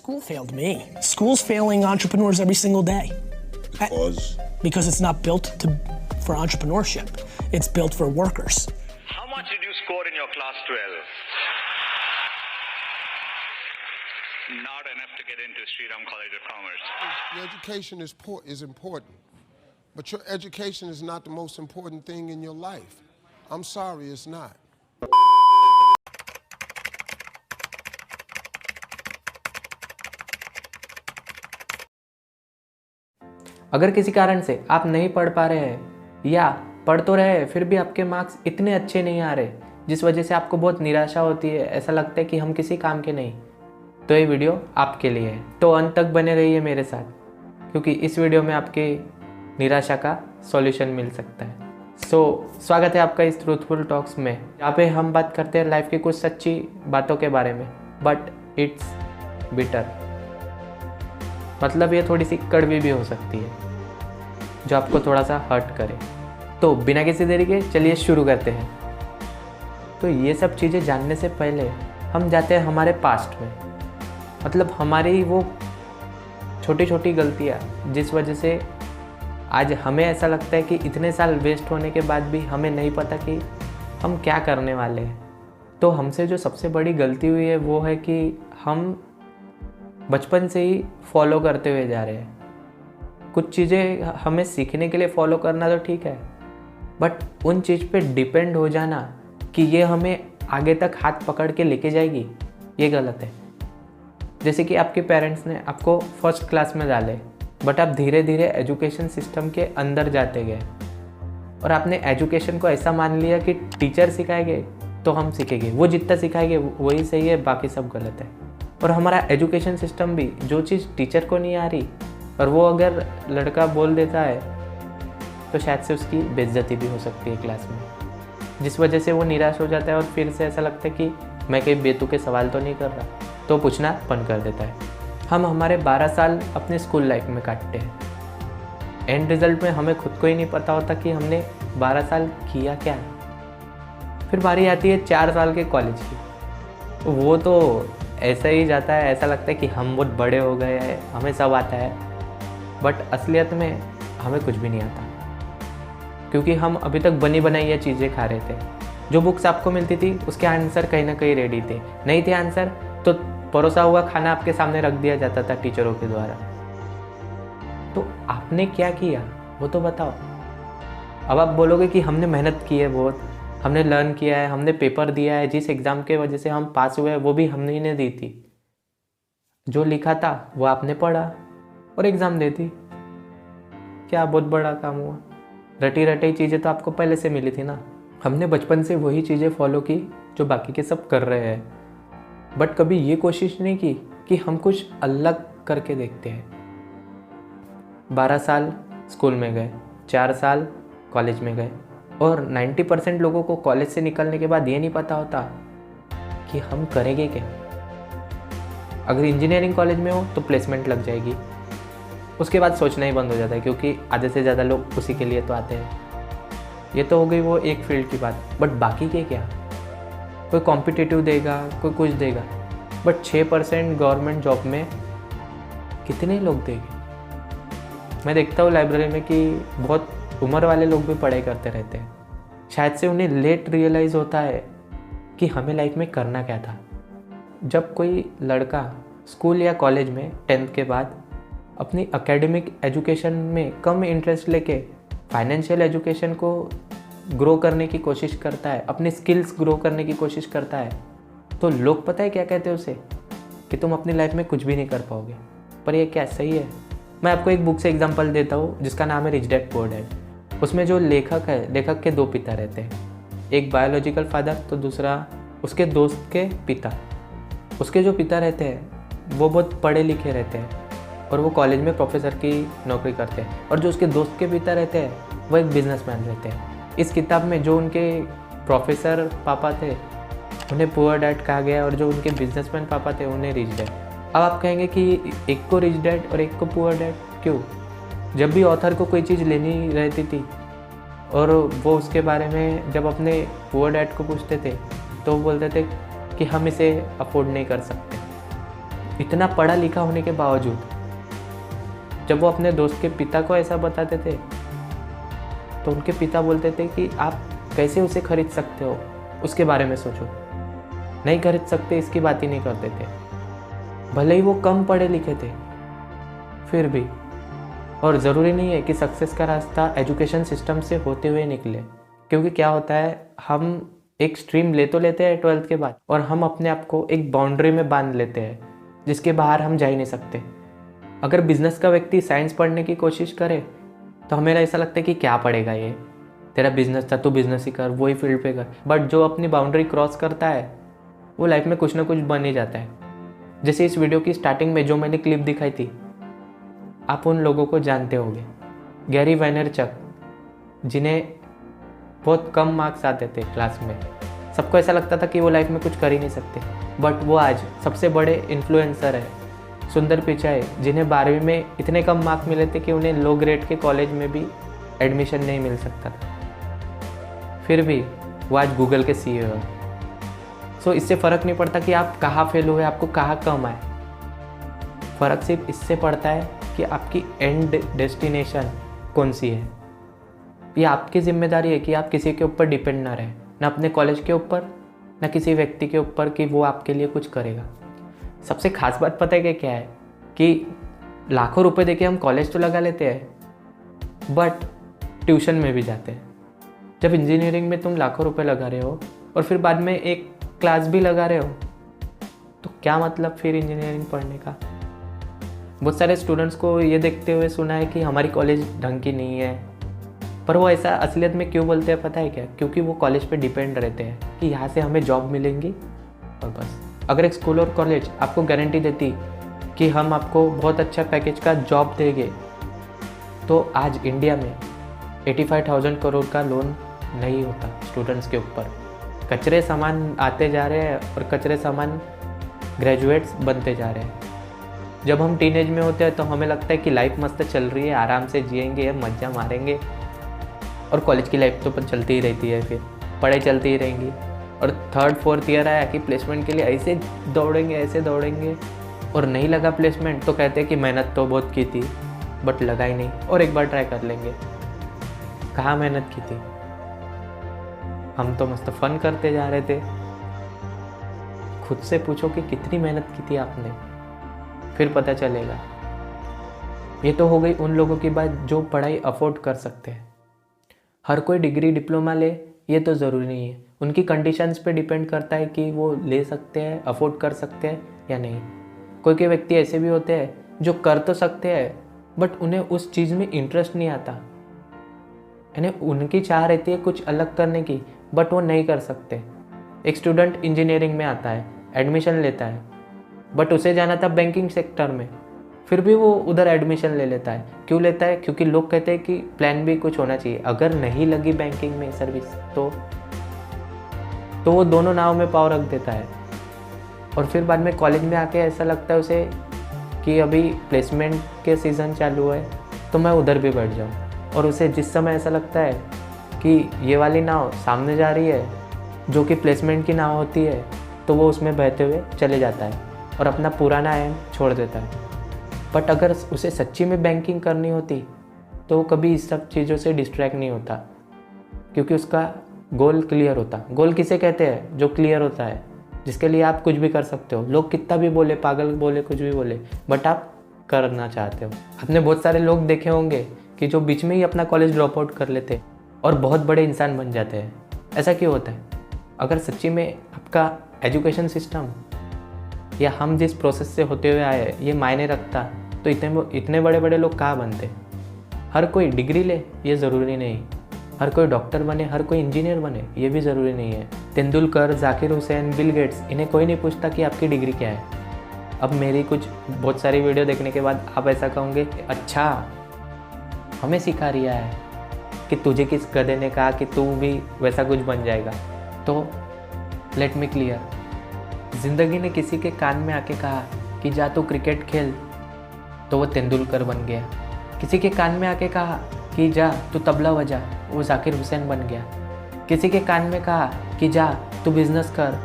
School failed me. School's failing entrepreneurs every single day. Because it's not built for entrepreneurship. It's built for workers. How much did you score in your class 12? Not enough to get into Sriram College of Commerce. Your education is important, but your education is not the most important thing in your life. I'm sorry, it's not. अगर किसी कारण से आप नहीं पढ़ पा रहे हैं या पढ़ तो रहे हैं फिर भी आपके मार्क्स इतने अच्छे नहीं आ रहे जिस वजह से आपको बहुत निराशा होती है, ऐसा लगता है कि हम किसी काम के नहीं, तो ये वीडियो आपके लिए है। तो अंत तक बने रहिए मेरे साथ क्योंकि इस वीडियो में आपके निराशा का सॉल्यूशन मिल सकता है। स्वागत है आपका इस ट्रूथफुल टॉक्स में। यहाँ पे हम बात करते हैं लाइफ की कुछ सच्ची बातों के बारे में, बट इट्स बिटर, मतलब ये थोड़ी सी कड़वी भी हो सकती है जो आपको थोड़ा सा हर्ट करे। तो बिना किसी देरी के चलिए शुरू करते हैं। तो ये सब चीज़ें जानने से पहले हम जाते हैं हमारे पास्ट में, मतलब हमारी वो छोटी छोटी गलतियाँ जिस वजह से आज हमें ऐसा लगता है कि इतने साल वेस्ट होने के बाद भी हमें नहीं पता कि हम क्या करने वाले हैं। तो हमसे जो सबसे बड़ी गलती हुई है वो है कि हम बचपन से ही फॉलो करते हुए जा रहे हैं। कुछ चीज़ें हमें सीखने के लिए फॉलो करना तो ठीक है, बट उन चीज़ पे डिपेंड हो जाना कि ये हमें आगे तक हाथ पकड़ के लेके जाएगी, ये गलत है। जैसे कि आपके पेरेंट्स ने आपको फर्स्ट क्लास में डाले, बट आप धीरे धीरे एजुकेशन सिस्टम के अंदर जाते गए और आपने एजुकेशन को ऐसा मान लिया कि टीचर सिखाएंगे तो हम सीखेंगे, वो जितना सिखाएंगे वही सही है, बाकी सब गलत है। और हमारा एजुकेशन सिस्टम भी जो चीज़ टीचर को नहीं आ रही और वो अगर लड़का बोल देता है तो शायद से उसकी बेइज्जती भी हो सकती है क्लास में, जिस वजह से वो निराश हो जाता है और फिर से ऐसा लगता है कि मैं कहीं बेतुके सवाल तो नहीं कर रहा, तो पूछना बंद कर देता है। हम हमारे 12 साल अपने स्कूल लाइफ में काटते हैं, एंड रिजल्ट में हमें खुद को ही नहीं पता होता कि हमने 12 साल किया क्या। फिर बारी आती है 4 साल के कॉलेज की, तो वो तो ऐसा ही जाता है, ऐसा लगता है कि हम बहुत बड़े हो गए हैं, हमें सब आता है, बट असलियत में हमें कुछ भी नहीं आता क्योंकि हम अभी तक बनी बनाई ये चीज़ें खा रहे थे। जो बुक्स आपको मिलती थी उसके आंसर कहीं ना कहीं रेडी थे, नहीं थे आंसर तो परोसा हुआ खाना आपके सामने रख दिया जाता था टीचरों के द्वारा। तो आपने क्या किया वो तो बताओ। अब आप बोलोगे कि हमने मेहनत की है बहुत, हमने लर्न किया है, हमने पेपर दिया है, जिस एग्ज़ाम के वजह से हम पास हुए वो भी हमने ही ने दी थी, जो लिखा था वो आपने पढ़ा और एग्ज़ाम दे दी, क्या बहुत बड़ा काम हुआ। रटी रटी चीज़ें तो आपको पहले से मिली थी ना। हमने बचपन से वही चीज़ें फॉलो की जो बाकी के सब कर रहे हैं, बट कभी ये कोशिश नहीं की कि हम कुछ अलग करके देखते हैं। 12 साल स्कूल में गए, 4 साल कॉलेज में गए और 90% लोगों को कॉलेज से निकलने के बाद ये नहीं पता होता कि हम करेंगे क्या। अगर इंजीनियरिंग कॉलेज में हो तो प्लेसमेंट लग जाएगी, उसके बाद सोचना ही बंद हो जाता है क्योंकि आधे से ज़्यादा लोग उसी के लिए तो आते हैं। ये तो हो गई वो एक फील्ड की बात, बट बाकी के क्या। कोई कॉम्पिटिटिव देगा, कोई कुछ देगा, बट 6% गवर्नमेंट जॉब में कितने लोग देंगे। मैं देखता हूँ लाइब्रेरी में कि बहुत उम्र वाले लोग भी पढ़ाई करते रहते हैं, शायद से उन्हें लेट रियलाइज़ होता है कि हमें लाइफ में करना क्या था। जब कोई लड़का स्कूल या कॉलेज में 10th के बाद अपनी एकेडमिक एजुकेशन में कम इंटरेस्ट लेके फाइनेंशियल एजुकेशन को ग्रो करने की कोशिश करता है, अपनी स्किल्स ग्रो करने की कोशिश करता है, तो लोग पता है क्या कहते हैं उसे, कि तुम अपनी लाइफ में कुछ भी नहीं कर पाओगे। पर ये क्या सही है? मैं आपको एक बुक से एग्जांपल देता हूँ जिसका नाम है रिच डैड पुअर डैड। उसमें जो लेखक है, लेखक के 2 पिता रहते हैं, एक बायोलॉजिकल फादर तो दूसरा उसके दोस्त के पिता। उसके जो पिता रहते हैं वो बहुत पढ़े लिखे रहते हैं और वो कॉलेज में प्रोफेसर की नौकरी करते हैं, और जो उसके दोस्त के पिता रहते हैं वो एक बिजनेसमैन रहते हैं। इस किताब में जो उनके प्रोफेसर पापा थे उन्हें पुअर डैड कहा गया और जो उनके बिजनेसमैन पापा थे उन्हें रिच डैड। अब आप कहेंगे कि एक को रिच डैड और एक को पुअर डैड क्यों? जब भी ऑथर को कोई चीज़ लेनी रहती थी और वो उसके बारे में जब अपने पुअर डैड को पूछते थे तो वो बोलते थे कि हम इसे अफोर्ड नहीं कर सकते। इतना पढ़ा लिखा होने के बावजूद जब वो अपने दोस्त के पिता को ऐसा बताते थे तो उनके पिता बोलते थे कि आप कैसे उसे खरीद सकते हो, उसके बारे में सोचो, नहीं खरीद सकते इसकी बात ही नहीं करते थे। भले ही वो कम पढ़े लिखे थे फिर भी। और ज़रूरी नहीं है कि सक्सेस का रास्ता एजुकेशन सिस्टम से होते हुए निकले, क्योंकि क्या होता है हम एक स्ट्रीम ले तो लेते हैं 12th के बाद और हम अपने आप को एक बाउंड्री में बांध लेते हैं जिसके बाहर हम जा ही नहीं सकते। अगर बिजनेस का व्यक्ति साइंस पढ़ने की कोशिश करे तो हमें ऐसा लगता है कि क्या पढ़ेगा ये, तेरा बिजनेस था, तू बिजनेस ही कर, वही फील्ड पे कर। बट जो अपनी बाउंड्री क्रॉस करता है वो लाइफ में कुछ ना कुछ बन ही जाता है। जैसे इस वीडियो की स्टार्टिंग में जो मैंने क्लिप दिखाई थी, आप उन लोगों को जानते होंगे, गैरी वाइनरचक, जिन्हें बहुत कम मार्क्स आते थे क्लास में। सबको ऐसा लगता था कि वो लाइफ में कुछ कर ही नहीं सकते, बट वो आज सबसे बड़े इन्फ्लुएंसर है। सुंदर पिचाई, जिन्हें 12वीं में इतने कम मार्क्स मिले थे कि उन्हें लो ग्रेड के कॉलेज में भी एडमिशन नहीं मिल सकता था, फिर भी वो आज गूगल के CEO है। सो इससे फ़र्क नहीं पड़ता कि आप कहाँ फेल हुए, आपको कहाँ कम आए। फ़र्क सिर्फ इससे पड़ता है कि आपकी एंड डेस्टिनेशन कौन सी है। ये आपकी जिम्मेदारी है कि आप किसी के ऊपर डिपेंड ना रहें, ना अपने कॉलेज के ऊपर, ना किसी व्यक्ति के ऊपर कि वो आपके लिए कुछ करेगा। सबसे खास बात पता है कि क्या है कि लाखों रुपए देके हम कॉलेज तो लगा लेते हैं बट ट्यूशन में भी जाते हैं। जब इंजीनियरिंग में तुम लाखों रुपए लगा रहे हो और फिर बाद में एक क्लास भी लगा रहे हो तो क्या मतलब फिर इंजीनियरिंग पढ़ने का। बहुत सारे स्टूडेंट्स को ये देखते हुए सुना है कि हमारी कॉलेज ढंग की नहीं है, पर वो ऐसा असलियत में क्यों बोलते हैं पता है क्या? क्योंकि वो कॉलेज पे डिपेंड रहते हैं कि यहाँ से हमें जॉब मिलेंगी और बस। अगर एक स्कूल और कॉलेज आपको गारंटी देती कि हम आपको बहुत अच्छा पैकेज का जॉब देंगे तो आज इंडिया में 85,000 करोड़ का लोन नहीं होता स्टूडेंट्स के ऊपर। कचरे सामान आते जा रहे हैं और कचरे सामान ग्रेजुएट्स बनते जा रहे हैं। जब हम टीनेज में होते हैं तो हमें लगता है कि लाइफ मस्त चल रही है, आराम से जिएंगे, मज़ा मारेंगे, और कॉलेज की लाइफ तो चलती ही रहती है, फिर पढ़ाई चलती ही रहेंगी। और 3rd 4th ईयर आया कि प्लेसमेंट के लिए ऐसे दौड़ेंगे और नहीं लगा प्लेसमेंट तो कहते हैं कि मेहनत तो बहुत की थी बट लगा ही नहीं, और एक बार ट्राई कर लेंगे। कहाँ मेहनत की थी? हम तो मस्त फन करते जा रहे थे। खुद से पूछो कि कितनी मेहनत की थी आपने, फिर पता चलेगा। ये तो हो गई उन लोगों की बात जो पढ़ाई अफोर्ड कर सकते हैं। हर कोई डिग्री डिप्लोमा ले ये तो ज़रूरी नहीं है, उनकी कंडीशंस पे डिपेंड करता है कि वो ले सकते हैं, अफोर्ड कर सकते हैं या नहीं। कोई कोई व्यक्ति ऐसे भी होते हैं जो कर तो सकते हैं बट उन्हें उस चीज़ में इंटरेस्ट नहीं आता, यानी उनकी चाह रहती है कुछ अलग करने की बट वो नहीं कर सकते। एक स्टूडेंट इंजीनियरिंग में आता है, एडमिशन लेता है, बट उसे जाना था बैंकिंग सेक्टर में, फिर भी वो उधर एडमिशन ले लेता है। क्यों लेता है? क्योंकि लोग कहते हैं कि प्लान भी कुछ होना चाहिए, अगर नहीं लगी बैंकिंग में सर्विस तो वो दोनों नाव में पाँव रख देता है। और फिर बाद में कॉलेज में आके ऐसा लगता है उसे कि अभी प्लेसमेंट के सीज़न चालू है तो मैं उधर भी बैठ जाऊँ, और उसे जिस समय ऐसा लगता है कि ये वाली नाव सामने जा रही है जो कि प्लेसमेंट की नाव होती है तो वो उसमें बहते हुए चले जाता है और अपना पुराना एम छोड़ देता है। बट अगर उसे सच्ची में बैंकिंग करनी होती तो वो कभी इस सब चीज़ों से डिस्ट्रैक्ट नहीं होता, क्योंकि उसका गोल क्लियर होता। गोल किसे कहते हैं? जो क्लियर होता है, जिसके लिए आप कुछ भी कर सकते हो। लोग कितना भी बोले, पागल बोले, कुछ भी बोले, बट आप करना चाहते हो। आपने बहुत सारे लोग देखे होंगे कि जो बीच में ही अपना कॉलेज ड्रॉप आउट कर लेते और बहुत बड़े इंसान बन जाते हैं। ऐसा क्यों होता है? अगर सच्ची में आपका एजुकेशन सिस्टम या हम जिस प्रोसेस से होते हुए आए ये मायने रखता तो इतने बड़े बड़े लोग कहाँ बनते। हर कोई डिग्री ले ये ज़रूरी नहीं, हर कोई डॉक्टर बने, हर कोई इंजीनियर बने ये भी ज़रूरी नहीं है। तेंदुलकर, जाकिर हुसैन, बिल गेट्स, इन्हें कोई नहीं पूछता कि आपकी डिग्री क्या है। अब मेरी बहुत सारी वीडियो देखने के बाद आप ऐसा कहोगे, अच्छा हमें सिखा रिया है कि तुझे किस गधे ने कहा कि तू भी वैसा कुछ बन जाएगा। तो लेट मी क्लियर, ज़िंदगी ने किसी के कान में आके कहा कि जा तू क्रिकेट खेल तो वो तेंदुलकर बन गया। किसी के कान में आके कहा कि जा तू तबला बजा, वो जाकिर हुसैन बन गया। किसी के कान में कहा कि जा तू बिज़नेस कर,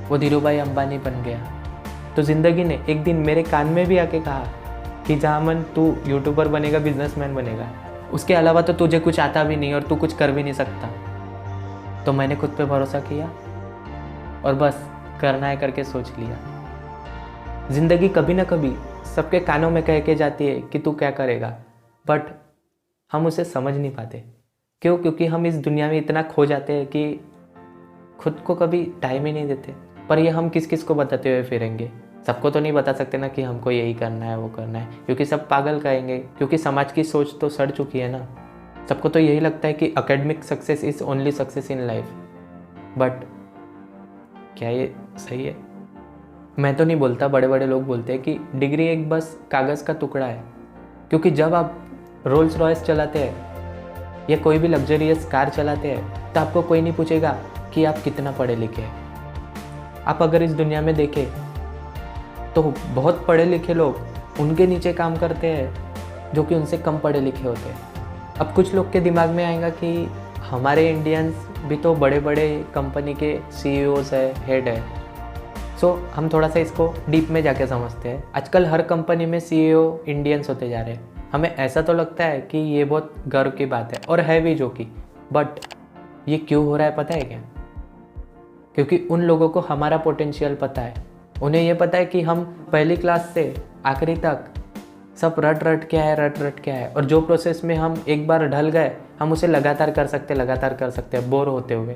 वो धीरूभाई अंबानी बन गया। तो ज़िंदगी ने एक दिन मेरे कान में भी आके कहा कि जहाँ मन तू यूट्यूबर बनेगा, बिजनेसमैन बनेगा, उसके अलावा तो तुझे कुछ आता भी नहीं और तू कुछ कर भी नहीं सकता। तो मैंने खुद पे भरोसा किया और बस करना है करके सोच लिया। ज़िंदगी कभी ना कभी सबके कानों में कह के जाती है कि तू क्या करेगा, बट हम उसे समझ नहीं पाते। क्यों? क्योंकि हम इस दुनिया में इतना खो जाते हैं कि खुद को कभी टाइम ही नहीं देते। पर ये हम किस किस को बताते हुए फिरेंगे? सबको तो नहीं बता सकते ना कि हमको यही करना है, वो करना है, क्योंकि सब पागल कहेंगे, क्योंकि समाज की सोच तो सड़ चुकी है ना। सबको तो यही लगता है कि academic success is only success in life. But क्या ये सही है? मैं तो नहीं बोलता, बड़े बड़े लोग बोलते हैं कि डिग्री एक बस कागज़ का टुकड़ा है। क्योंकि जब आप रोल्स रॉयस चलाते हैं या कोई भी लग्जरियस कार चलाते हैं तो आपको कोई नहीं पूछेगा कि आप कितना पढ़े लिखे हैं। आप अगर इस दुनिया में देखें तो बहुत पढ़े लिखे लोग उनके नीचे काम करते हैं जो कि उनसे कम पढ़े लिखे होते हैं। अब कुछ लोग के दिमाग में आएगा कि हमारे इंडियंस भी तो बड़े बड़े कंपनी के CEOs है, हेड है। सो हम थोड़ा सा इसको डीप में जाके समझते हैं। आजकल हर कंपनी में CEO इंडियंस होते जा रहे हैं। हमें ऐसा तो लगता है कि ये बहुत गर्व की बात है, और है भी जो कि, बट ये क्यों हो रहा है पता है क्या? क्योंकि उन लोगों को हमारा पोटेंशियल पता है। उन्हें ये पता है कि हम पहली क्लास से आखिरी तक सब रट रट के आए, और जो प्रोसेस में हम एक बार ढल गए हम उसे लगातार कर सकते हैं बोर होते हुए।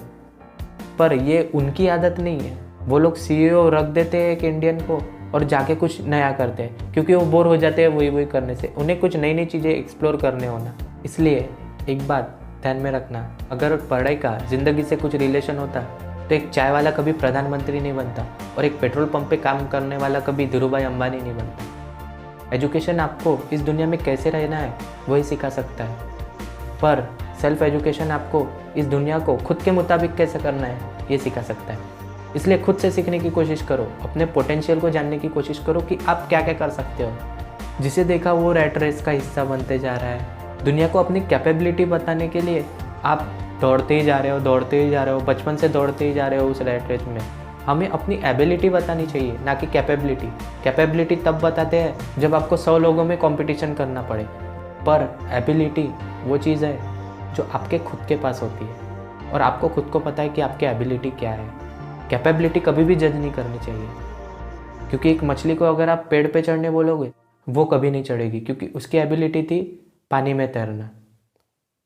पर ये उनकी आदत नहीं है। वो लोग CEO रख देते हैं एक इंडियन को और जाके कुछ नया करते हैं, क्योंकि वो बोर हो जाते हैं वही करने से। उन्हें कुछ नई नई चीज़ें एक्सप्लोर करने होना। इसलिए एक बात ध्यान में रखना, अगर पढ़ाई का ज़िंदगी से कुछ रिलेशन होता तो एक चाय वाला कभी प्रधानमंत्री नहीं बनता और एक पेट्रोल पंप पे काम करने वाला कभी धीरूभाई अंबानी नहीं बनता। एजुकेशन आपको इस दुनिया में कैसे रहना है वही सिखा सकता है, पर सेल्फ एजुकेशन आपको इस दुनिया को खुद के मुताबिक कैसे करना है ये सिखा सकता है। इसलिए खुद से सीखने की कोशिश करो, अपने पोटेंशियल को जानने की कोशिश करो कि आप क्या क्या कर सकते हो। जिसे देखा वो रैट रेस का हिस्सा बनते जा रहा है। दुनिया को अपनी कैपेबिलिटी बताने के लिए आप दौड़ते ही जा रहे हो, बचपन से दौड़ते ही जा रहे हो उस रैट रेस में। हमें अपनी एबिलिटी बतानी चाहिए, ना कि कैपेबिलिटी तब बताते हैं जब आपको 100 लोगों में कंपटीशन करना पड़े, पर एबिलिटी वो चीज़ है जो आपके खुद के पास होती है और आपको खुद को पता है कि आपकी एबिलिटी क्या है। कैपेबिलिटी कभी भी जज नहीं करनी चाहिए, क्योंकि एक मछली को अगर आप पेड़ पे चढ़ने बोलोगे वो कभी नहीं चढ़ेगी, क्योंकि उसकी एबिलिटी थी पानी में तैरना।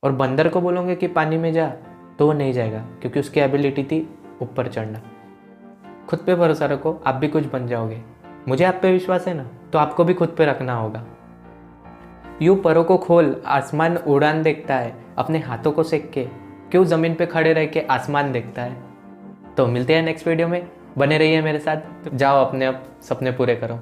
और बंदर को बोलोगे कि पानी में जा तो वो नहीं जाएगा, क्योंकि उसकी एबिलिटी थी ऊपर चढ़ना। खुद पे भरोसा रखो, आप भी कुछ बन जाओगे। मुझे आप पे विश्वास है ना, तो आपको भी खुद पे रखना होगा। यूँ परों को खोल, आसमान उड़ान देखता है, अपने हाथों को सेक के क्यों ज़मीन पे खड़े रह के आसमान देखता है। तो मिलते हैं नेक्स्ट वीडियो में, बने रहिए मेरे साथ। जाओ अपने आप सपने पूरे करो।